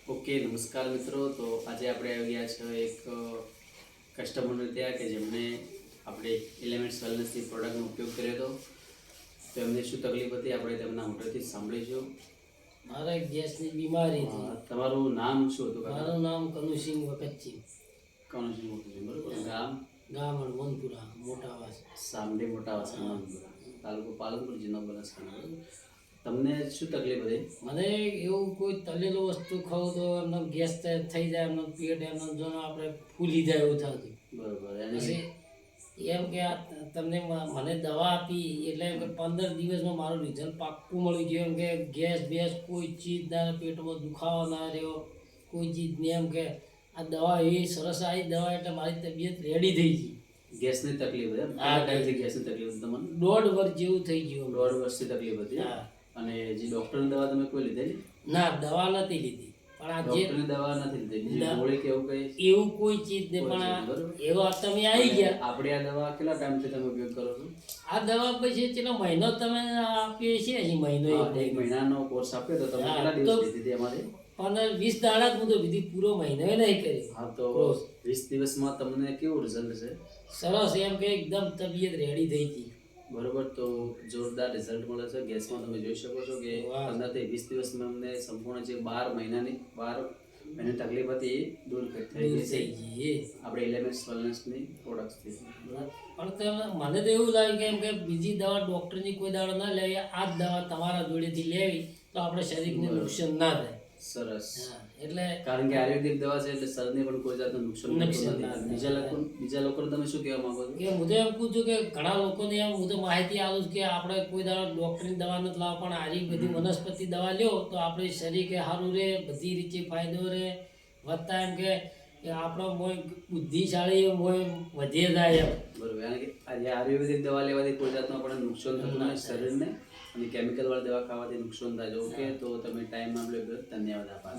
Okay, નમસ્કાર મિત્રો. તો આજે આપણે આવી ગયા છે એક કસ્ટમરને ત્યાં કે જેમને આપણે એલિમેન્ટ્સ વેલનેસની પ્રોડક્ટનો ઉપયોગ કર્યો હતો. તો એમને શું તકલીફ હતી આપણે તેમના મોઢેથી સાંભળીશું. મારે ગેસની બીમારી હતી. તમારું નામ શું હતું? મારું નામ કનુસિંહ વકતજી. કનુસિંહ વકતજી, બરોબર. ગામ? ગામ હનુમાનપુરા, મોટાવાસ. સામડી મોટાવાસ, હનુમાનપુરા, તાલુકો પાલનપુર, જિલ્લો બનાસકાંઠા, બરોબર. તમને શું તકલીફ હતી? મને એવું કોઈ તળેલું વસ્તુ ખાવું તો એમને ગેસ થઈ જાય, એમને પેટ એમને જો આપણે ફૂલી જાય એવું થતું. બરોબર. પછી એમ કે તમને મને દવા આપી એટલે એમ કે 15 દિવસમાં મારું રિઝલ્ટ પાક્કું મળી ગયું. એમ કે ગેસ બેસ કોઈ ચીજ ના, પેટમાં દુખાવો ના રહ્યો, કોઈ ચીજ નહીં. એમ કે આ દવા એવી સરસ આવી દવા એટલે મારી તબિયત રેડી થઈ ગઈ. ગેસની તકલીફ હતી? હા, ટાઈમથી ગેસની તકલીફ હતી તમને? 1.5 વર્ષ જેવું થઈ ગયું. 1.5 વર્ષથી તકલીફ હતી. હા. અને જે ડોક્ટરની દવા તમે કોઈ લીધેલી? ના, દવા નથી લીધી. પણ આ જે ડોક્ટરની દવા નથી લીધેલી, જે ગોળી કે એવું કઈ? એવું કોઈ ચીજ નહીં. પણ એવો તમે આવી ગયા. આપણે આ દવા કેટલા ટાઈમથી તમે ઉપયોગ કરો છો? આ દવા પછી ચલો મહિનો તમે આપીએ છીએ, હજી મહિનો એક મહિનાનો કોર્સ આપ્યો તો તમે કેટલા દિવસ લીધી હતી અમારે? 15-20 દાડા જ હું તો વિધિ પૂરો મહિનો નહીં કર્યો. હા, તો 20 દિવસમાં તમને કેવું રિઝલ્ટ છે? સરસ. એમ કે એકદમ તબિયત રેડી થઈ ગઈ. બરોબર. તો જોરદાર રિઝલ્ટ મળે છે. ગેસમાં તમે જોઈ શકો છો કે 15 થી 20 દિવસમાં અમને સંપૂર્ણ જે 12 મહિનાની તકલીફ હતી એ દૂર થઈ ગઈ. આપણે એલિમેન્ટ્સ વેલનેસની પ્રોડક્ટ્સથી. પણ મને તો એવું લાગે કે એમ કે બીજી દવા ડૉક્ટરની કોઈ દવા ના લેવી, આ જ દવા તમારા જોડેથી લેવી તો આપણે શરીરને નુકસાન ના થાય. સરસ. એટલે કારણ કે આયુર્વેદિક દવા છે એટલે શરીરને પણ કોઈ જાતનું નુકસાન નથી. બીજા લોકોને તમે શું કહેવા માંગો છો? કે હું તો એમ કહું છું કે ઘણા લોકોને એમ હું તો માહિતી આપું છું કે આપણે કોઈ દાડો ડૉક્ટરની દવા નથી લાવવા, પણ આરી બધી વનસ્પતિ દવા લ્યો તો આપણે શરીર કે સારું રહે, બધી રીતે ફાયદો રહે. વધતા એમ કે આપણો મોય બુદ્ધિશાળી મોય વધી જાય એમ. બરોબર. કારણ કે આજે આયુર્વેદિક દવા લેવાથી કોઈ જાતનું આપણે નુકસાન થતું નથી શરીરને, અને કેમિકલ વાળી દવા ખાવાથી નુકસાન થાય છે. ઓકે, તો તમે ટાઈમ આપ્યો, ધન્યવાદ આભાર.